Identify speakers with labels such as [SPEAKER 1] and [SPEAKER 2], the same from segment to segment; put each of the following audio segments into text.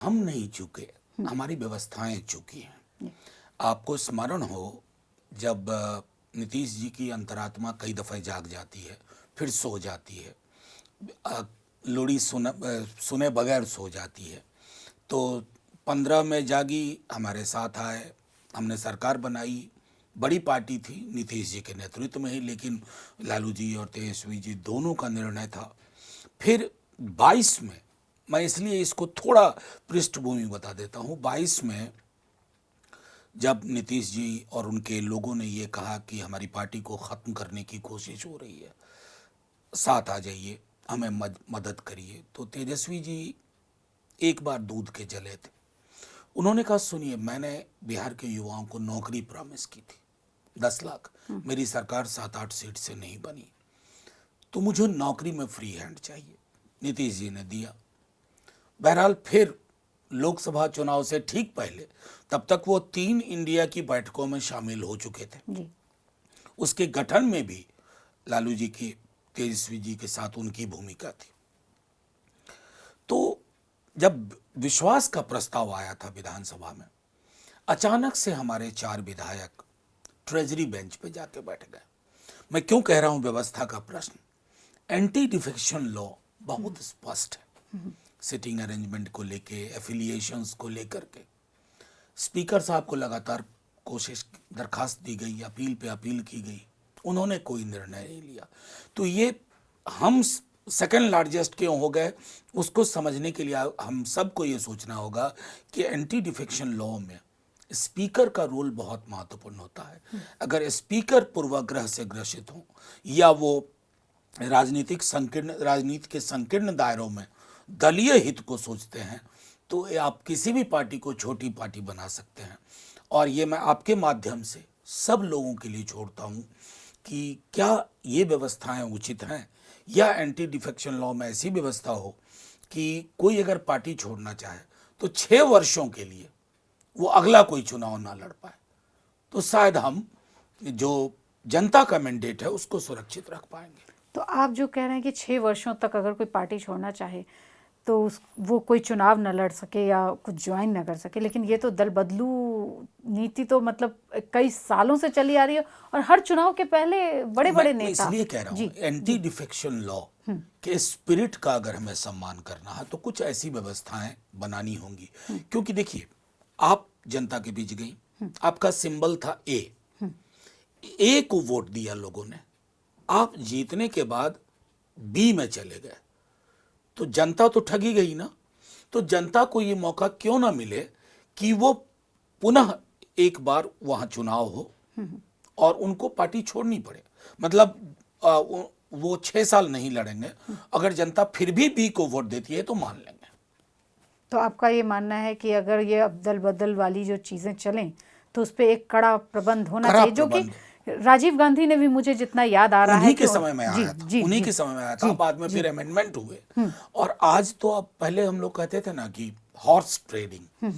[SPEAKER 1] हम नहीं चूके, हमारी व्यवस्थाएं चूकी हैं। आपको स्मरण हो जब नीतीश जी की अंतरात्मा कई दफ़े जाग जाती है, फिर सो जाती है, लोरी सुने बगैर सो जाती है। तो 15 में जागी, हमारे साथ आए, हमने सरकार बनाई। बड़ी पार्टी थी नीतीश जी के नेतृत्व में ही, लेकिन लालू जी और तेजस्वी जी दोनों का निर्णय था। फिर 22 में, मैं इसलिए इसको थोड़ा पृष्ठभूमि बता देता हूँ, 22 में जब नीतीश जी और उनके लोगों ने ये कहा कि हमारी पार्टी को ख़त्म करने की कोशिश हो रही है, साथ आ जाइए, हमें मदद करिए, तो तेजस्वी जी एक बार दूध के जले थे। उन्होंने कहा सुनिए, मैंने बिहार के युवाओं को नौकरी प्रॉमिस की थी 10 लाख, मेरी सरकार 7-8 सीट से नहीं बनी, तो मुझे नौकरी में फ्री हैंड चाहिए। नीतीश जी ने दिया। बहरहाल फिर लोकसभा चुनाव से ठीक पहले, तब तक वो 3 इंडिया की बैठकों में शामिल हो चुके थे
[SPEAKER 2] जी।
[SPEAKER 1] उसके गठन में भी लालू जी की, तेजस्वी जी के साथ उनकी भूमिका थी। तो जब विश्वास का प्रस्ताव आया था विधानसभा में, अचानक से हमारे 4 विधायक ट्रेजरी बेंच पे जाके बैठ गए। मैं क्यों कह रहा हूं व्यवस्था का प्रश्न, एंटी डिफेक्शन लॉ बहुत स्पष्ट है, सिटिंग अरेंजमेंट को लेके, एफिलिएशंस को लेकर के। स्पीकर साहब को लगातार दरखास्त दी गई, अपील पे अपील की गई, उन्होंने कोई निर्णय नहीं लिया। तो ये हम सेकंड लार्जेस्ट क्यों हो गए, उसको समझने के लिए हम सबको ये सोचना होगा कि एंटी डिफेक्शन लॉ में स्पीकर का रोल बहुत महत्वपूर्ण होता है। अगर स्पीकर पूर्वाग्रह से ग्रसित हो या वो राजनीति के संकीर्ण दायरों में दलीय हित को सोचते हैं, तो आप किसी भी पार्टी को छोटी पार्टी बना सकते हैं। और ये मैं आपके माध्यम से सब लोगों के लिए छोड़ता हूँ कि क्या ये व्यवस्थाएं उचित हैं, या एंटी डिफेक्शन लॉ में ऐसी व्यवस्था हो कि कोई अगर पार्टी छोड़ना चाहे तो 6 वर्षों के लिए वो अगला कोई चुनाव ना लड़ पाए, तो शायद हम जो जनता का मैंडेट है उसको सुरक्षित रख पाएंगे।
[SPEAKER 2] तो आप जो कह रहे हैं कि 6 वर्षों तक अगर कोई पार्टी छोड़ना चाहे तो वो कोई चुनाव न लड़ सके या कुछ ज्वाइन न कर सके, लेकिन ये तो दल बदलू नीति तो मतलब कई सालों से चली आ रही है और हर चुनाव के पहले बड़े बड़े नेता।
[SPEAKER 1] इसलिए कह रहा हूँ एंटी डिफेक्शन लॉ के स्पिरिट का अगर हमें सम्मान करना है तो कुछ ऐसी व्यवस्थाएं बनानी होंगी। क्योंकि देखिए, आप जनता के बीच गई, आपका सिंबल था ए को वोट दिया लोगों ने, आप जीतने के बाद बी में चले गए, तो जनता तो ठगी गई ना। तो जनता को ये मौका क्यों ना मिले कि वो पुनः एक बार वहां चुनाव हो और उनको पार्टी छोड़नी पड़े। मतलब वो 6 साल नहीं लड़ेंगे, अगर जनता फिर भी बी को वोट देती है तो मान लेंगे।
[SPEAKER 2] तो आपका ये मानना है कि अगर ये अदल बदल वाली जो चीजें चलें तो उस पर एक कड़ा प्रबंध होना चाहिए, जो कि राजीव गांधी ने भी, मुझे जितना याद आ रहा है,
[SPEAKER 1] उन्हीं के समय में आया था, उन्हीं के समय में आया था, बाद में फिर अमेंडमेंट हुए। और आज तो, अब पहले हम लोग कहते थे ना कि हॉर्स ट्रेडिंग,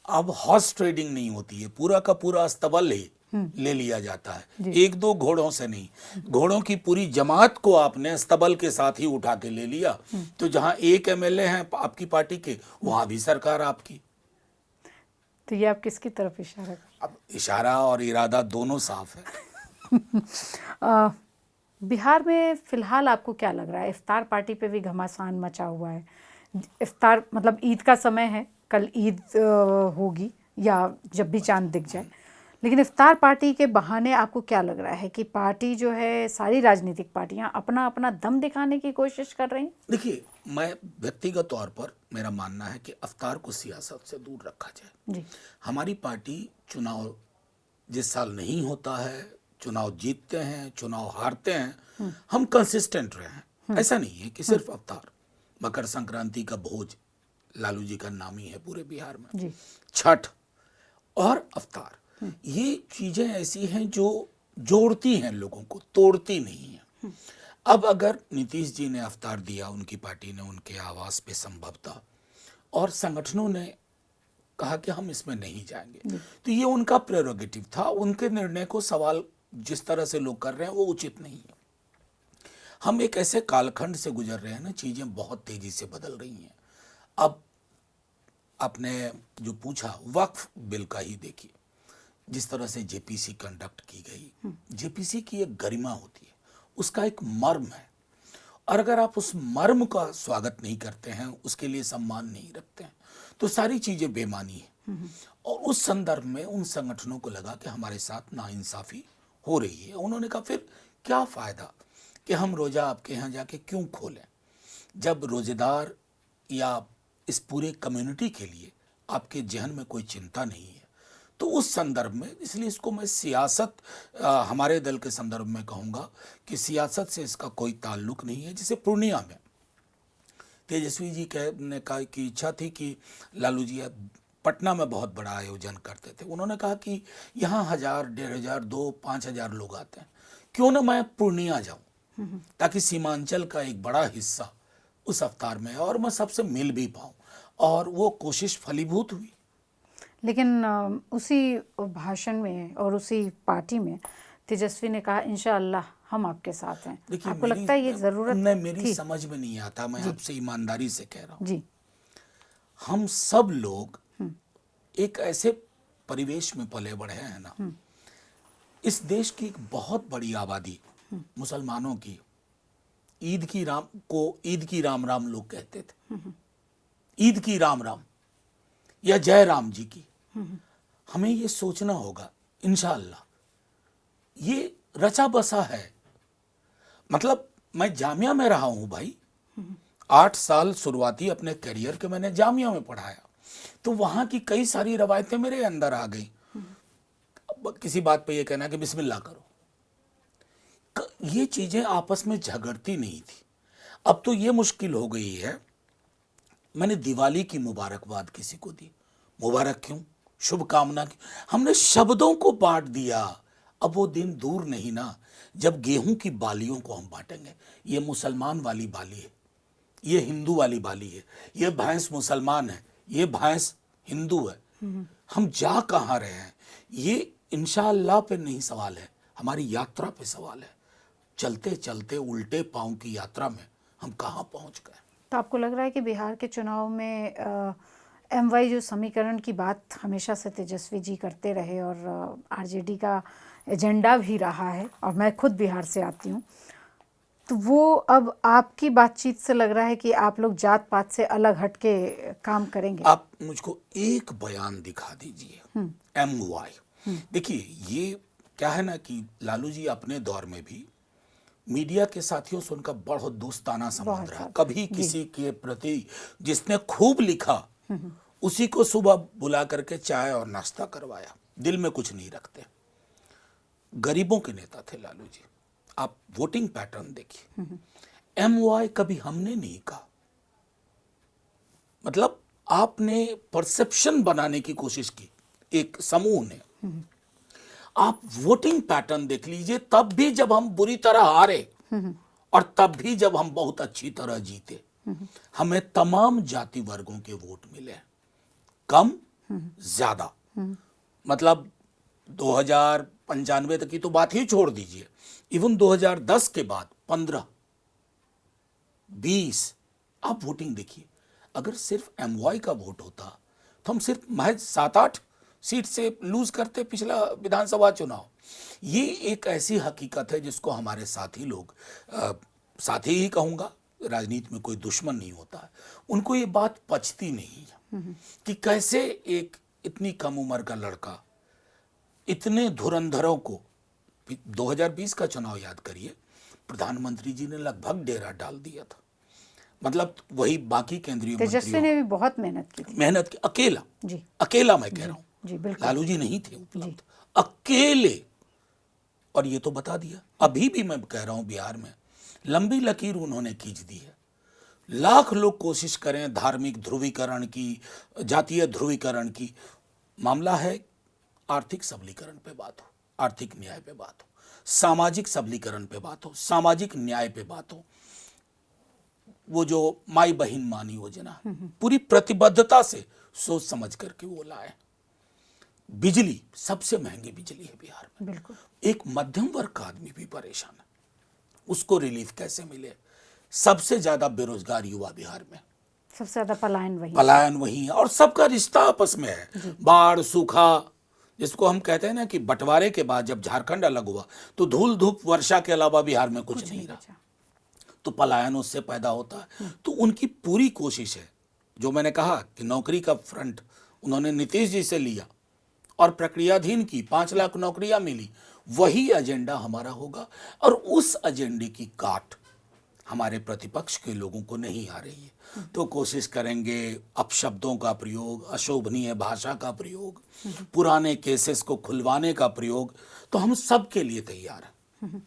[SPEAKER 1] अब हॉर्स ट्रेडिंग नहीं होती है, पूरा का पूरा अस्तबल ही ले लिया जाता है, 1-2 घोड़ों से नहीं, घोड़ों की पूरी जमात को आपने अस्तबल के साथ ही उठा के ले लिया। तो जहां एक एमएलए हैं आपकी पार्टी के, वहां भी सरकार आपकी।
[SPEAKER 2] तो ये आप किसकी तरफ इशारा कर?
[SPEAKER 1] अब इशारा और इरादा दोनों साफ है।
[SPEAKER 2] बिहार में फिलहाल आपको क्या लग रहा है? इफ्तार पार्टी पे भी घमासान मचा हुआ है। इफ्तार मतलब ईद का समय है, कल ईद होगी या जब भी चांद दिख जाए, लेकिन इफ्तार पार्टी के बहाने आपको क्या लग रहा है कि पार्टी जो है, सारी राजनीतिक पार्टियां अपना अपना दम दिखाने की कोशिश कर रही हैं?
[SPEAKER 1] देखिए, मैं व्यक्तिगत तौर पर मेरा मानना है कि इफ्तार को सियासत से दूर रखा जाए।
[SPEAKER 2] जी।
[SPEAKER 1] हमारी पार्टी चुनाव जिस साल नहीं होता है, चुनाव जीतते हैं, चुनाव हारते हैं, हम कंसिस्टेंट रहे हैं। ऐसा नहीं है कि सिर्फ इफ्तार, मकर संक्रांति का भोज लालू जी का नामी है पूरे बिहार में
[SPEAKER 2] जी।
[SPEAKER 1] छठ और इफ्तार, ये चीजें ऐसी हैं जो जोड़ती हैं लोगों को, तोड़ती नहीं है। अब अगर नीतीश जी ने इफ्तार दिया, उनकी पार्टी ने, उनके आवास पे संभवतः, और संगठनों ने कहा कि हम इसमें नहीं जाएंगे, तो ये उनका प्रेरोगेटिव था। उनके निर्णय को सवाल जिस तरह से लोग कर रहे हैं वो उचित नहीं है। हम एक ऐसे कालखंड से गुजर रहे हैं ना, चीजें बहुत तेजी से बदल रही हैं। अब आपने जो पूछा वक्फ बिल का ही देखिए, जिस तरह से जेपीसी कंडक्ट की गई, जेपीसी की एक गरिमा होती है, उसका एक मर्म है, और अगर आप उस मर्म का स्वागत नहीं करते हैं, उसके लिए सम्मान नहीं रखते हैं, तो सारी चीजें बेमानी है। और उस संदर्भ में उन संगठनों को लगा कि हमारे साथ नाइंसाफी हो रही है। उन्होंने कहा फिर क्या फायदा कि हम रोजा आपके यहाँ जाके क्यों खोलें, जब रोजेदार या इस पूरे कम्युनिटी के लिए आपके जहन में कोई चिंता नहीं है। तो उस संदर्भ में, इसलिए इसको मैं सियासत, हमारे दल के संदर्भ में कहूँगा कि सियासत से इसका कोई ताल्लुक नहीं है। जैसे पूर्णिया में तेजस्वी जी ने कहा कि इच्छा थी कि लालू जी पटना में बहुत बड़ा आयोजन करते थे, उन्होंने कहा कि यहाँ 1000, 1500, 2, 5000 लोग आते हैं, क्यों ना मैं पूर्णिया जाऊं, ताकि सीमांचल का एक बड़ा हिस्सा उस अवतार में है और मैं सबसे मिल भी पाऊं। और वो कोशिश फलीभूत हुई।
[SPEAKER 2] लेकिन उसी भाषण में और उसी पार्टी में तेजस्वी ने कहा इंशाअल्लाह हम आपके साथ हैं।
[SPEAKER 1] देखिए,
[SPEAKER 2] आपको लगता है ये जरूरत
[SPEAKER 1] मेरी
[SPEAKER 2] थी?
[SPEAKER 1] समझ में नहीं आता, मैं आपसे ईमानदारी से कह रहा हूँ।
[SPEAKER 2] जी।
[SPEAKER 1] हम सब लोग एक ऐसे परिवेश में पले बढ़े हैं ना, इस देश की एक बहुत बड़ी आबादी मुसलमानों की ईद की राम राम लोग कहते थे, ईद की राम राम या जय राम जी की। हमें ये सोचना होगा, इंशाअल्लाह ये रचा बसा है। मतलब मैं जामिया में रहा हूं भाई, 8 साल शुरुआती अपने करियर के मैंने जामिया में पढ़ाया, तो वहां की कई सारी रवायतें मेरे अंदर आ गई। किसी बात पे ये कहना कि बिस्मिल्लाह करो, ये चीजें आपस में झगड़ती नहीं थी। अब तो ये मुश्किल हो गई है। मैंने दिवाली की मुबारकबाद किसी को दी, मुबारक क्यों, शुभकामना की, हमने शब्दों को बांट दिया। अब वो दिन दूर नहीं ना जब गेहूं की बालियों को हम बांटेंगे। ये मुसलमान वाली बाली है, ये हिंदू वाली बाली है, ये भैंस मुसलमान है, ये भैंस हिंदू है। हम जा कहाँ रहे हैं, ये इंशाअल्लाह पे नहीं सवाल है, हमारी यात्रा पे सवाल है। चलते चलते उल्टे पांव की यात्रा में हम कहाँ पहुंच गए।
[SPEAKER 2] तो आपको लग रहा है कि बिहार के चुनाव में एमवाई जो समीकरण की बात हमेशा से तेजस्वी जी करते रहे और आरजेडी का एजेंडा भी रहा है, और मैं खुद बिहार से आती हूँ, तो वो अब आपकी बातचीत से लग रहा है कि आप लोग जात पात से अलग हट के काम करेंगे?
[SPEAKER 1] आप मुझको एक बयान दिखा दीजिए MY। देखिए, ये क्या है ना कि लालू जी अपने दौर में भी मीडिया के साथियों से उनका बहुत दोस्ताना संबंध रहा। कभी किसी के प्रति जिसने खूब लिखा उसी को सुबह बुला करके चाय और नाश्ता करवाया, दिल में कुछ नहीं रखते। गरीबों के नेता थे लालू जी। आप वोटिंग पैटर्न देखिए, MY कभी हमने नहीं कहा। मतलब आपने परसेप्शन बनाने की कोशिश की एक समूह ने। आप वोटिंग पैटर्न देख लीजिए, तब भी जब हम बुरी तरह हारे और तब भी जब हम बहुत अच्छी तरह जीते, हमें तमाम जाति वर्गों के वोट मिले, कम ज्यादा। मतलब 2095 तक की तो बात ही छोड़ दीजिए, इवन 2010 के बाद 15, 20 आप वोटिंग देखिए। अगर सिर्फ MY का वोट होता तो हम सिर्फ महज 7-8 सीट से लूज करते पिछला विधानसभा चुनाव। ये एक ऐसी हकीकत है जिसको हमारे साथी लोग, साथी ही कहूँगा, राजनीति में कोई दुश्मन नहीं होता है, उनको ये बात पचती नहीं है कि कैसे एक इतनी कम उम्र का लड़का इतने धुरंधरों को। 2020 का चुनाव याद करिए, प्रधानमंत्री जी ने लगभग डेरा डाल दिया था। मतलब वही बाकी केंद्रीय
[SPEAKER 2] तेजस्वी ने भी बहुत मेहनत की थी।
[SPEAKER 1] मेहनत की, अकेला
[SPEAKER 2] जी,
[SPEAKER 1] अकेला मैं कह रहा हूँ,
[SPEAKER 2] जी बिल्कुल।
[SPEAKER 1] लालू जी नहीं थे उपलब्ध, अकेले। और ये तो बता दिया। अभी भी मैं कह रहा हूं, बिहार में लंबी लकीर उन्होंने खींच दी है। लाख लोग कोशिश करें धार्मिक ध्रुवीकरण की, जातीय ध्रुवीकरण की, मामला है आर्थिक सबलीकरण पे बात हो, आर्थिक न्याय पे बात हो, सामाजिक सबलीकरण पे बात हो, सामाजिक न्याय पे बात हो। वो जो माई बहन मान योजना पूरी प्रतिबद्धता से सोच समझ करके वो लाए। बिजली, सबसे महंगी बिजली है बिहार में।
[SPEAKER 2] बिल्कुल।
[SPEAKER 1] एक मध्यम वर्ग का आदमी भी परेशान है, उसको रिलीफ कैसे मिले। सबसे ज्यादा बेरोजगार युवा बिहार में,
[SPEAKER 2] सबसे ज्यादा पलायन वही।
[SPEAKER 1] पलायन वही है और सबका रिश्ता आपस में है। बाढ़, सूखा, जिसको हम कहते हैं ना कि बंटवारे के बाद जब झारखंड अलग हुआ तो धूल धूप वर्षा के अलावा बिहार में कुछ नहीं रहा,
[SPEAKER 2] बचा।
[SPEAKER 1] तो पलायन उससे पैदा होता है। तो उनकी पूरी कोशिश है, जो मैंने कहा कि नौकरी का फ्रंट उन्होंने नीतीश जी से लिया और प्रक्रियाधीन की, 5 लाख नौकरियां मिली, वही एजेंडा हमारा होगा। और उस एजेंडे की काट हमारे प्रतिपक्ष के लोगों को नहीं आ रही है, तो कोशिश करेंगे अपशब्दों का प्रयोग, अशोभनीय भाषा का प्रयोग, पुराने केसेस को खुलवाने का प्रयोग, तो हम सब के लिए तैयार हैं।